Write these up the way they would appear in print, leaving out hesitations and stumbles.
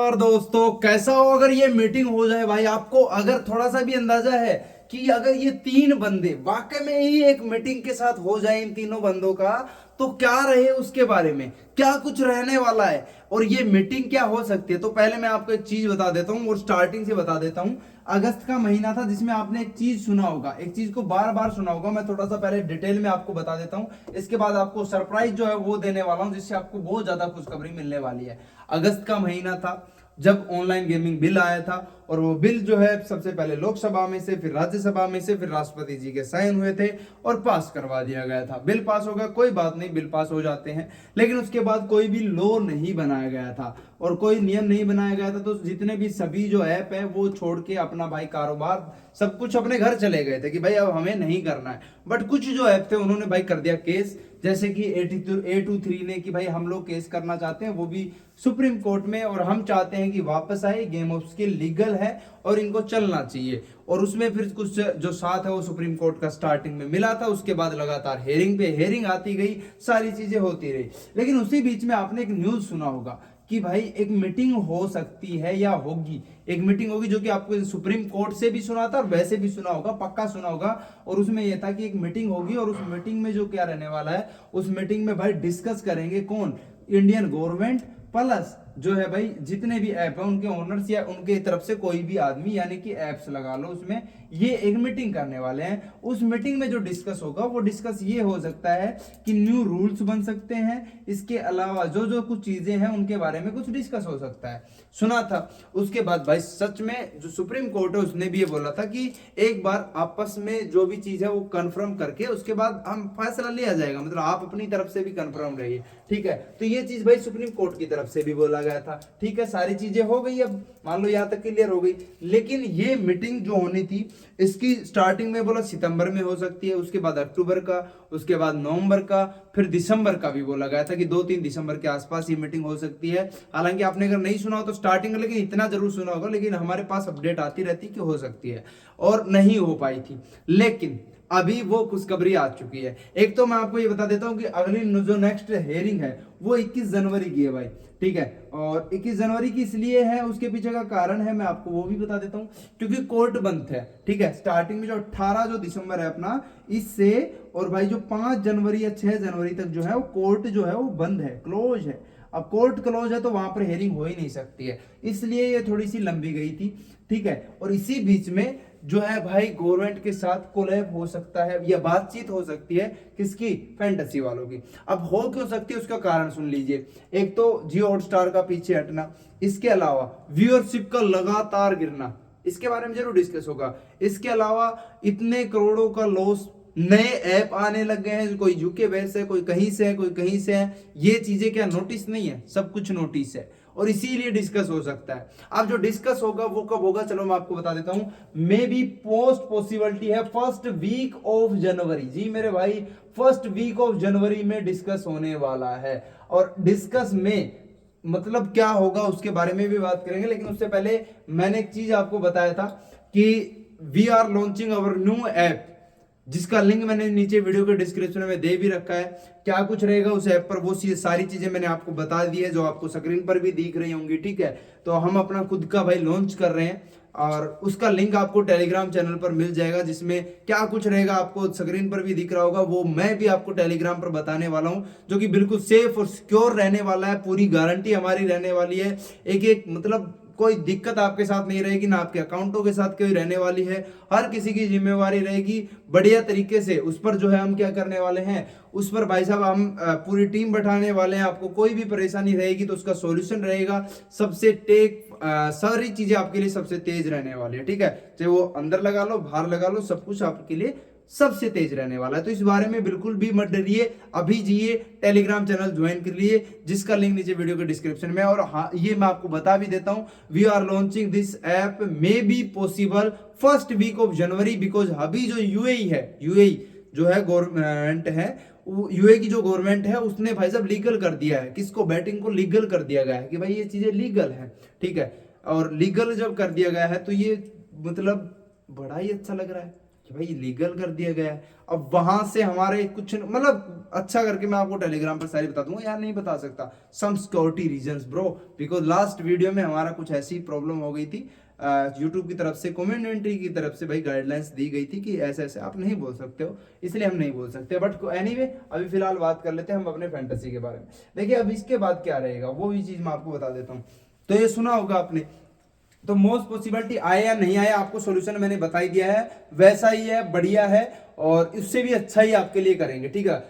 नमस्कार दोस्तों, कैसा हो अगर ये मीटिंग हो जाए भाई। आपको अगर थोड़ा सा भी अंदाजा है कि अगर ये तीन बंदे वाकई में ही एक मीटिंग के साथ हो जाए, इन तीनों बंदों का, तो क्या रहे उसके बारे में, क्या कुछ रहने वाला है और ये मीटिंग क्या हो सकती है। तो पहले मैं आपको एक चीज बता देता हूँ और स्टार्टिंग से बता देता हूँ। अगस्त का महीना था जिसमें आपने एक चीज सुना होगा, एक चीज को बार बार सुना होगा। मैं थोड़ा सा पहले डिटेल में आपको बता देता हूँ, इसके बाद आपको सरप्राइज जो है वो देने वाला हूँ, जिससे आपको बहुत ज्यादा खुशखबरी मिलने वाली है। अगस्त का महीना था जब ऑनलाइन गेमिंग बिल आया था, और वो बिल जो है सबसे पहले लोकसभा में से, फिर राज्यसभा में से, फिर राष्ट्रपति जी के साइन हुए थे और पास करवा दिया गया था। बिल पास हो गया, कोई बात नहीं, बिल पास हो जाते हैं, लेकिन उसके बाद कोई भी लॉ नहीं बनाया गया था और कोई नियम नहीं बनाया गया था। तो जितने भी सभी जो ऐप है वो छोड़ के अपना भाई कारोबार सब कुछ अपने घर चले गए थे कि भाई अब हमें नहीं करना है। बट कुछ जो ऐप थे उन्होंने भाई कर दिया केस, जैसे कि A23 ने कि भाई हम लोग केस करना चाहते हैं, वो भी सुप्रीम कोर्ट में, और हम चाहते हैं कि वापस आए, गेम ऑफ स्किल लीगल है और इनको चलना चाहिए। और उसमें फिर कुछ जो साथ है वो सुप्रीम कोर्ट का स्टार्टिंग में मिला था, उसके बाद लगातार हेयरिंग पे हेयरिंग आती गई, सारी चीजें होती रही। लेकिन उसी बीच में आपने एक न्यूज सुना होगा कि भाई एक मीटिंग हो सकती है या होगी, एक मीटिंग होगी, जो कि आपको सुप्रीम कोर्ट से भी सुना था और वैसे भी सुना होगा, पक्का सुना होगा। और उसमें यह था कि एक मीटिंग होगी और उस मीटिंग में जो क्या रहने वाला है, उस मीटिंग में भाई डिस्कस करेंगे कौन, इंडियन गवर्नमेंट प्लस जो है भाई जितने भी ऐप है उनके ओनर्स या उनके तरफ से कोई भी आदमी, यानी कि ऐप्स लगा लो उसमें, ये एक मीटिंग करने वाले हैं। उस मीटिंग में जो डिस्कस होगा वो डिस्कस ये हो सकता है कि न्यू रूल्स बन सकते हैं, इसके अलावा जो जो कुछ चीजें हैं उनके बारे में कुछ डिस्कस हो सकता है, सुना था। उसके बाद भाई सच में जो सुप्रीम कोर्ट है उसने भी ये बोला था कि एक बार आपस में जो भी चीज है वो कंफर्म करके उसके बाद हम फैसला लिया जाएगा, मतलब आप अपनी तरफ से भी कंफर्म रहिए, ठीक है। तो ये चीज भाई सुप्रीम कोर्ट की तरफ से भी बोला गया था, ठीक है। सारी चीजें हो गई, अब मान लो यहाँ तक क्लियर हो गई। लेकिन ये मीटिंग जो होनी थी इसकी स्टार्टिंग में बोला सितंबर में हो सकती है, उसके बाद अक्टूबर का, उसके बाद नवंबर का, फिर दिसंबर का भी बोला गया था कि 2-3 दिसंबर के आसपास ये मीटिंग हो सकती है। हालांकि आपने अगर नहीं सुना हो तो स्टार्टिंग में, लेकिन इतना जरूर सुना होगा, लेकिन हमारे पास अपडेट आती रहती कि हो सकती है, और नहीं हो पाई थी। लेकिन अभी वो खुशखबरी आ चुकी है। एक तो मैं आपको ये बता देता हूं कि अगली जो नेक्स्ट हेयरिंग है वो 21 जनवरी की है भाई, ठीक है। और 21 जनवरी की इसलिए है, उसके पीछे का कारण है, मैं आपको वो भी बता देता हूं, क्योंकि कोर्ट बंद है, ठीक है। स्टार्टिंग में जो 18 जो दिसंबर है अपना, इससे और भाई जो 5 जनवरी या 6 जनवरी तक जो है वो कोर्ट जो है वो बंद है, क्लोज है। अब कोर्ट क्लोज है तो वहां पर हेयरिंग हो ही नहीं सकती है, इसलिए ये थोड़ी सी लंबी गई थी, ठीक है। और इसी बीच में जो है भाई गवर्नमेंट के साथ कोलैब हो सकता है या बातचीत हो सकती है, किसकी, फैंटेसी वालों की। अब हो क्यों सकती है उसका कारण सुन लीजिए। एक तो जियो हॉटस्टार का पीछे हटना, इसके अलावा व्यूअरशिप का लगातार गिरना, इसके बारे में जरूर डिस्कस होगा। इसके अलावा इतने करोड़ों का लॉस, नए ऐप आने लग गए हैं, कोई यूके बेस है, कोई कहीं से है, कोई कहीं से है, ये चीजें क्या नोटिस नहीं है, सब कुछ नोटिस है, और इसीलिए डिस्कस हो सकता है। अब जो डिस्कस होगा वो कब होगा, चलो मैं आपको बता देता हूं। मे बी पोस्ट पॉसिबिलिटी है फर्स्ट वीक ऑफ जनवरी, जी मेरे भाई, फर्स्ट वीक ऑफ जनवरी में डिस्कस होने वाला है। और डिस्कस में मतलब क्या होगा उसके बारे में भी बात करेंगे, लेकिन उससे पहले मैंने एक चीज आपको बताया था कि we are launching our new app, जिसका लिंक मैंने नीचे वीडियो के डिस्क्रिप्शन में दे भी रखा है। क्या कुछ रहेगा उस ऐप पर, वो सारी चीजें मैंने आपको बता दी है, जो आपको स्क्रीन पर भी दिख रही होंगी, ठीक है। तो हम अपना खुद का भाई लॉन्च कर रहे हैं, और उसका लिंक आपको टेलीग्राम चैनल पर मिल जाएगा, जिसमें क्या कुछ रहेगा आपको स्क्रीन पर भी दिख रहा होगा, वो मैं भी आपको टेलीग्राम पर बताने वाला हूं, जो कि बिल्कुल सेफ और सिक्योर रहने वाला है, पूरी गारंटी हमारी रहने वाली है। एक एक मतलब कोई दिक्कत आपके साथ नहीं रहेगी, ना आपके अकाउंटों के साथ कोई रहने वाली है, हर किसी की जिम्मेवारी रहेगी बढ़िया तरीके से। उस पर जो है हम क्या करने वाले हैं, उस पर भाई साहब हम पूरी टीम बैठाने वाले हैं, आपको कोई भी परेशानी रहेगी तो उसका सॉल्यूशन रहेगा, सबसे सारी चीजें आपके लिए सबसे तेज रहने वाली है, ठीक है। चाहे वो अंदर लगा लो बाहर लगा लो, सब कुछ आपके लिए सबसे तेज रहने वाला है। तो इस बारे में बिल्कुल भी मत डरिए, अभी जाइए टेलीग्राम चैनल ज्वाइन कर लिए, जिसका लिंक नीचे वीडियो के डिस्क्रिप्शन में। और हाँ, ये मैं आपको बता भी देता हूं, we are launching this app may be possible first week of January, because अभी जो यूएई है, यूएई जो है गवर्नमेंट है, यूएई की जो गवर्नमेंट है उसने भाई साहब लीगल कर दिया है, किसको, बैटिंग को लीगल कर दिया गया है कि भाई ये चीजें लीगल है, ठीक है। और लीगल जब कर दिया गया है तो ये मतलब बड़ा ही अच्छा लग रहा है, कि भाई लीगल कर दिया गया है। अब वहां से हमारे कुछ मतलब अच्छा करके मैं आपको टेलीग्राम पर सारी बता दूंगा, यार नहीं बता सकता, some security reasons bro, because last video में हमारा कुछ ऐसी प्रॉब्लम हो गई थी, यूट्यूब की तरफ से कम्युनिटी की तरफ से भाई गाइडलाइंस दी गई थी कि ऐसे ऐसे आप नहीं बोल सकते हो, इसलिए हम नहीं बोल सकते। बट एनीवे अभी फिलहाल बात कर लेते हैं हम अपने फैंटेसी के बारे में। देखिए अब इसके बाद क्या रहेगा वो भी चीज मैं आपको बता देता हूँ। तो ये सुना होगा आपने, तो मोस्ट पॉसिबिलिटी आए या नहीं आए आपको सोल्यूशन मैंने बता ही दिया है, वैसा ही है, बढ़िया है, और इससे भी अच्छा ही आपके लिए करेंगे, ठीक है।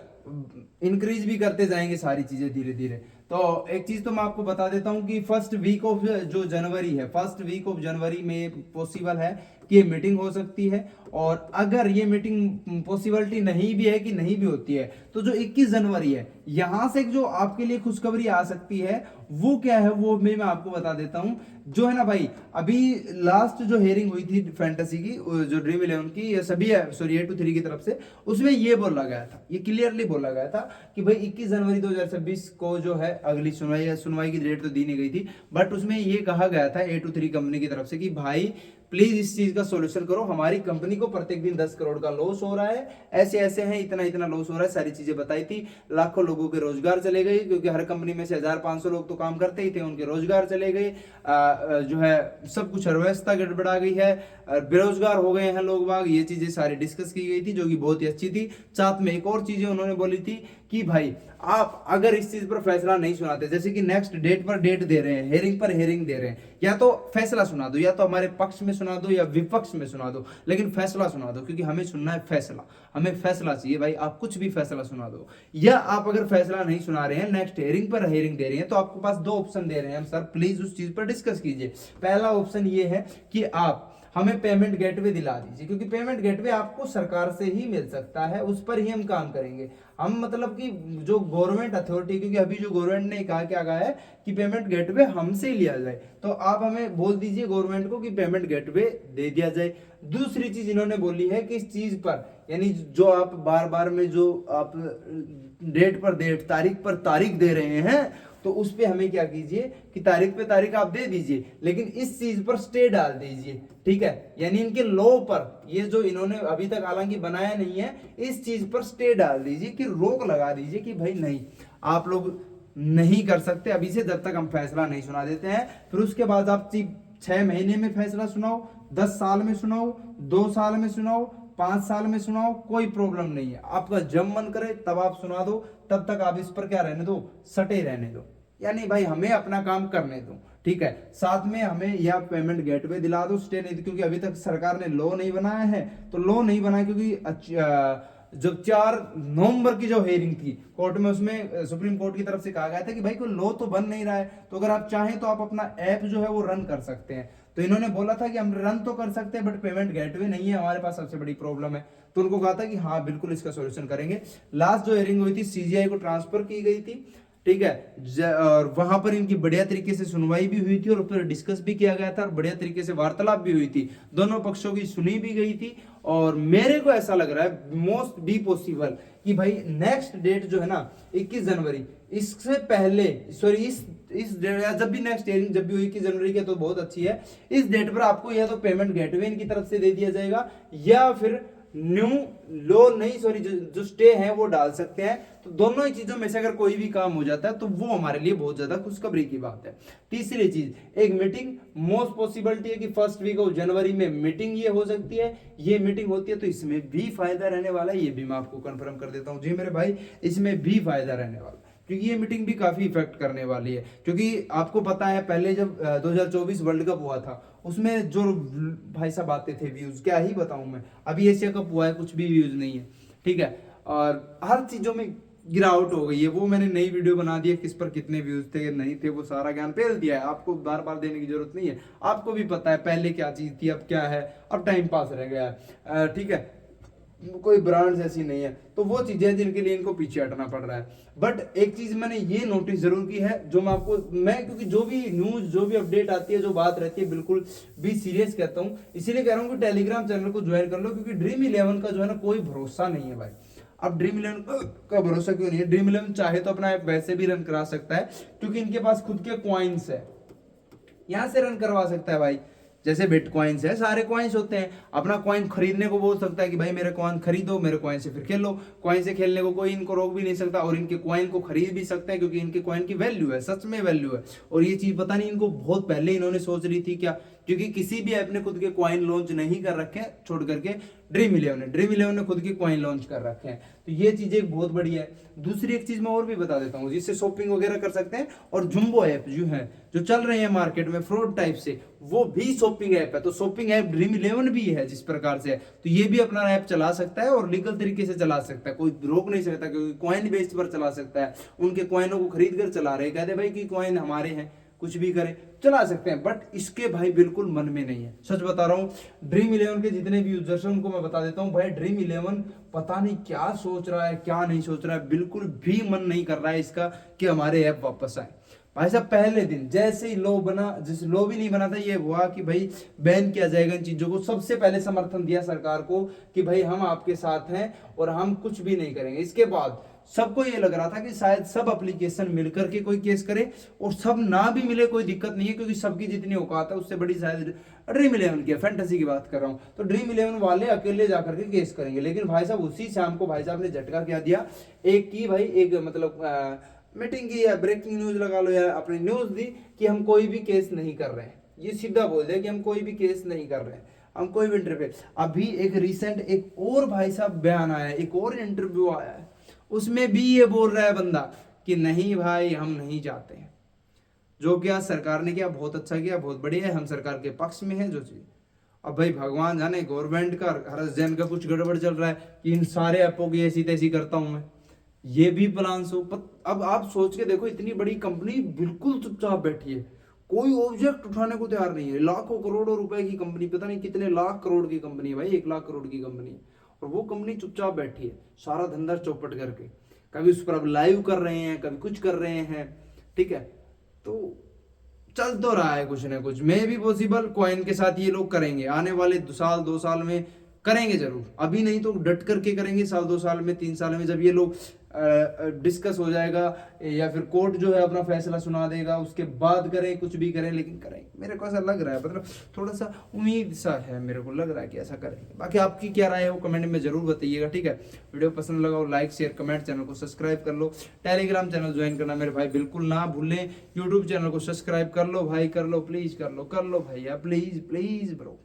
इंक्रीज भी करते जाएंगे सारी चीजें धीरे धीरे। तो एक चीज तो मैं आपको बता देता हूं कि फर्स्ट वीक ऑफ जो जनवरी है, फर्स्ट वीक ऑफ जनवरी में पॉसिबल है कि ये मीटिंग हो सकती है। और अगर ये मीटिंग पॉसिबिलिटी नहीं भी है कि नहीं भी होती है, तो जो 21 जनवरी है यहां से जो आपके लिए खुशखबरी आ सकती है वो क्या है वो मैं आपको बता देता हूं। जो है ना भाई, अभी लास्ट जो हेयरिंग हुई थी फैंटेसी की, जो ड्रीम 11 की, ये सभी सॉरी A23 की तरफ से, उसमें ये बोला गया था, ये क्लियरली बोला गया था कि भाई 21 जनवरी 2026 को जो है अगली सुनवाई की डेट तो दी नहीं गई थी, बट उसमें ये कहा गया था A23 कंपनी की तरफ से कि भाई प्लीज इस चीज का सॉल्यूशन करो, हमारी कंपनी को प्रत्येक दिन 10 करोड़ का लॉस हो रहा है, ऐसे ऐसे हैं, इतना इतना लॉस हो रहा है, सारी चीजें बताई थी। लाखों लोगों के रोजगार चले गए, क्योंकि हर कंपनी में से 1500 लोग तो काम करते ही थे, उनके रोजगार चले गए, जो है सब कुछ अर्थव्यवस्था गड़बड़ा गई है, बेरोजगार हो गए हैं लोग बाग, ये चीजें सारी डिस्कस की गई थी जो कि बहुत ही अच्छी थी। साथ में एक और चीजें उन्होंने बोली थी कि भाई आप अगर इस चीज पर फैसला नहीं सुनाते, जैसे कि नेक्स्ट डेट पर डेट दे रहे हैं, हेयरिंग पर हेयरिंग दे रहे हैं, या तो फैसला सुना दो, या तो हमारे पक्ष में सुना दो या विपक्ष में सुना दो, लेकिन फैसला सुना दो, क्योंकि हमें सुनना है फैसला, हमें फैसला चाहिए भाई। आप कुछ भी फैसला सुना दो, या आप अगर फैसला नहीं सुना रहे हैं, नेक्स्ट हेयरिंग पर हेयरिंग दे रहे हैं, तो आपके पास दो ऑप्शन दे रहे हैं हम, सर प्लीज उस चीज पर डिस्कस कीजिए। पहला ऑप्शन ये है कि आप हमें पेमेंट गेटवे दिला दीजिए, क्योंकि पेमेंट गेटवे आपको सरकार से ही मिल सकता है, उस पर ही हम काम करेंगे। हम मतलब कि जो गवर्नमेंट अथॉरिटी, क्योंकि अभी जो गवर्नमेंट ने कहा क्या कहा है कि पेमेंट गेटवे हमसे ही लिया जाए, तो आप हमें बोल दीजिए गवर्नमेंट को कि पेमेंट गेटवे दे दिया जाए। दूसरी चीज इन्होंने बोली है कि इस चीज पर, यानी जो आप बार बार में जो आप डेट पर डेट, तारीख पर तारीख दे रहे हैं, तो उस पे हमें क्या कीजिए कि तारीख पे तारीख आप दे दीजिए, लेकिन इस चीज पर स्टे डाल दीजिए, ठीक है। यानी इनके लॉ पर, ये जो इन्होंने अभी तक हालांकि बनाया नहीं है, इस चीज पर स्टे डाल दीजिए, कि रोक लगा दीजिए कि भाई नहीं, आप लोग नहीं कर सकते अभी से, जब तक हम फैसला नहीं सुना देते हैं। फिर उसके बाद आप 6 महीने में फैसला सुनाओ, 10 साल में सुनाओ, 2 साल में सुनाओ, 5 साल में सुनाओ, कोई प्रॉब्लम नहीं है। आपका जब मन करे तब आप सुना दो, तब तक आप इस पर क्या रहने दो, सटे रहने दो, यानी भाई हमें अपना काम करने दो, ठीक है। साथ में हमें या पेमेंट गेटवे दिला दो, स्टे नहीं, क्योंकि अभी तक सरकार ने लॉ नहीं बनाया है, तो लॉ नहीं बनाया क्योंकि जब 4 नवंबर की जो हेयरिंग थी कोर्ट में, उसमें सुप्रीम कोर्ट की तरफ से कहा गया था कि भाई कोई लॉ तो बन नहीं रहा है, तो अगर आप चाहें तो आप अपना ऐप जो है वो रन कर सकते हैं। तो इन्होंने बोला था कि हम रन तो कर सकते हैं, बट पेमेंट गेटवे नहीं है हमारे पास, सबसे बड़ी प्रॉब्लम है। तो उनको कहा था कि हाँ बिल्कुल इसका सोल्यूशन करेंगे। लास्ट जो हेयरिंग हुई थी सीजीआई को ट्रांसफर की गई थी, ठीक है, और वहां पर इनकी बढ़िया तरीके से सुनवाई भी हुई थी, और उस पर डिस्कस भी किया गया था, और बढ़िया तरीके से वार्तालाप भी हुई थी, दोनों पक्षों की सुनी भी गई थी। और मेरे को ऐसा लग रहा है मोस्ट बी पॉसिबल कि भाई नेक्स्ट डेट जो है ना 21 जनवरी, इससे पहले सॉरी इस डेट, जब भी नेक्स्ट हेयरिंग जब भी हुई 21 जनवरी के, तो बहुत अच्छी है। इस डेट पर आपको या तो पेमेंट गेटवे इनकी तरफ से दे दिया जाएगा, या फिर न्यू लो नहीं सॉरी जो स्टे है वो डाल सकते हैं। तो दोनों ही चीजों में से अगर कोई भी काम हो जाता है तो वो हमारे लिए बहुत ज्यादा खुशखबरी की बात है। तीसरी चीज, एक मीटिंग मोस्ट पॉसिबिलिटी है कि फर्स्ट वीक ऑफ जनवरी में मीटिंग ये हो सकती है। ये मीटिंग होती है तो इसमें भी फायदा रहने वाला है, ये भी मैं आपको कंफर्म कर देता हूं जी मेरे भाई, इसमें भी फायदा रहने वाला है, क्योंकि ये मीटिंग भी काफी इफेक्ट करने वाली है। क्योंकि आपको पता है पहले जब 2024 वर्ल्ड कप हुआ था, उसमें जो भाई साहब आते थे व्यूज, क्या ही बताऊं मैं, अभी एशिया कप हुआ है कुछ भी व्यूज नहीं है, ठीक है, और हर चीजों में गिरावट हो गई है। वो मैंने नई वीडियो बना दी है, किस पर कितने व्यूज थे नहीं थे, वो सारा ज्ञान पेल दिया है, आपको बार बार देने की जरूरत नहीं है। आपको भी पता है पहले क्या चीज थी, अब क्या है, अब टाइम पास रह गया है, ठीक है, कोई ब्रांड्स ऐसी नहीं है। तो वो चीजें जिनके लिए इनको पीछे हटना पड़ रहा है। बट एक चीज मैंने ये नोटिस जरूर की है, जो मैं आपको क्योंकि जो भी न्यूज जो भी अपडेट आती है, जो बात रहती है, बिल्कुल भी सीरियस कहता हूँ, इसीलिए कह रहा हूँ कि टेलीग्राम चैनल को ज्वाइन कर लो, क्योंकि ड्रीम 11 का जो है ना कोई भरोसा नहीं है भाई। अब ड्रीम 11 का भरोसा क्यों नहीं है, ड्रीम 11 चाहे तो अपना ऐप वैसे भी रन करा सकता है, क्योंकि इनके पास खुद के कॉइन्स है, यहां से रन करवा सकता है भाई। जैसे बिटकॉइंस है, सारे कॉइन्स होते हैं। अपना कॉइन खरीदने को बोल सकता है कि भाई मेरे कॉइन खरीदो, मेरे कॉइन से फिर खेलो। कॉइन से खेलने को कोई इनको रोक भी नहीं सकता, और इनके कॉइन को खरीद भी सकते हैं क्योंकि इनके कॉइन की वैल्यू है, सच में वैल्यू है। और ये चीज पता नहीं इनको बहुत पहले इन्होंने सोच रही थी क्या, क्योंकि किसी भी ऐप ने खुद के कॉइन लॉन्च नहीं कर रखे हैं छोड़ करके ड्रीम इलेवन ने खुद के कॉइन लॉन्च कर रखे हैं। तो ये चीज एक बहुत बढ़िया है। दूसरी एक चीज मैं और भी बता देता हूँ जिससे शॉपिंग वगैरह कर सकते हैं। और जुम्बो ऐप जो है, जो चल रहे हैं मार्केट में फ्रॉड टाइप से, वो भी शॉपिंग ऐप है। तो शॉपिंग ऐप ड्रीम इलेवन भी है जिस प्रकार से है, तो ये भी अपना ऐप चला सकता है और लीगल तरीके से चला सकता है, कोई रोक नहीं सकता, क्योंकि कॉइन बेस पर चला सकता है। उनके कॉइनों को खरीद कर चला रहे, कहते भाई कि कॉइन हमारे हैं, कुछ भी करें चला सकते हैं। बट इसके भाई बिल्कुल मन में नहीं है, सच बता रहा हूं। ड्रीम इलेवन के जितने भी यूजर्स हैं उनको मैं बता देता हूं, भाई ड्रीम इलेवन पता नहीं क्या सोच रहा है क्या नहीं सोच रहा है, बिल्कुल भी मन नहीं कर रहा है इसका कि हमारे ऐप वापस आए। भाई साहब पहले दिन जैसे ही लो बना, जिस लो भी नहीं बना था, ये हुआ कि भाई बैन किया जाएगा इन चीजों को, सबसे पहले समर्थन दिया सरकार को कि भाई हम आपके साथ हैं और हम कुछ भी नहीं करेंगे। इसके बाद सबको ये लग रहा था कि शायद सब एप्लीकेशन मिलकर के कोई केस करे, और सब ना भी मिले कोई दिक्कत नहीं है, क्योंकि सबकी जितनी औकात है उससे बड़ी शायद ड्रीम इलेवन की, फैंटेसी की बात कर रहा हूं। तो ड्रीम इलेवन वाले अकेले जाकर के केस करेंगे। लेकिन भाई साहब उसी शाम को भाई साहब ने झटका क्या दिया, एक की भाई एक मतलब मीटिंग की या ब्रेकिंग न्यूज लगा लो या अपनी न्यूज दी कि हम कोई भी केस नहीं कर रहे हैं। ये सीधा बोल दिया कि हम कोई भी केस नहीं कर रहे हैं, हम कोई भी इंटरव्यू। अभी एक रिसेंट एक और भाई साहब बयान आया है, एक और इंटरव्यू आया है, उसमें भी ये बोल रहा है बंदा कि नहीं भाई हम नहीं चाहते हैं। जो क्या सरकार ने किया बहुत अच्छा किया, बहुत बढ़िया है, हम सरकार के पक्ष में है जो चीज। अब भाई भगवान जाने गवर्नमेंट का हर्ष जैन का कुछ गड़बड़ चल रहा है कि इन सारे ऐपों की ऐसी तैसी करता हूं मैं, ये भी प्लान सो। अब आप सोच के देखो, इतनी बड़ी कंपनी बिल्कुल चुपचाप बैठी है, कोई ऑब्जेक्ट उठाने को तैयार नहीं है। लाखों करोड़ों रुपए की कंपनी, पता नहीं कितने लाख करोड़ की कंपनी है भाई, 1 लाख करोड़ की कंपनी है, और वो कंपनी चुपचाप बैठी है सारा धंधा चौपट करके। कभी उस पर अब लाइव कर रहे हैं, कभी कुछ कर रहे हैं, ठीक है। तो चल तो रहा है कुछ ना कुछ, मे भी पॉसिबल कॉइन के साथ ये लोग करेंगे आने वाले 2 साल 2 साल में, करेंगे जरूर। अभी नहीं तो डट करके करेंगे, साल 2 साल में 3 साल में, जब ये लोग डिस्कस हो जाएगा या फिर कोर्ट जो है अपना फैसला सुना देगा, उसके बाद करें, कुछ भी करें, लेकिन करेंगे। मेरे को ऐसा लग रहा है, मतलब थोड़ा सा उम्मीद सा है, मेरे को लग रहा है कि ऐसा करेंगे। बाकी आपकी क्या राय है वो कमेंट में जरूर बताइएगा, ठीक है। वीडियो पसंद लगा हो लाइक शेयर कमेंट, चैनल को सब्सक्राइब कर लो, टेलीग्राम चैनल ज्वाइन करना मेरे भाई बिल्कुल ना भूलें, यूट्यूब चैनल को सब्सक्राइब कर लो भाई, कर लो प्लीज, कर लो भैया, प्लीज प्लीज ब्रो।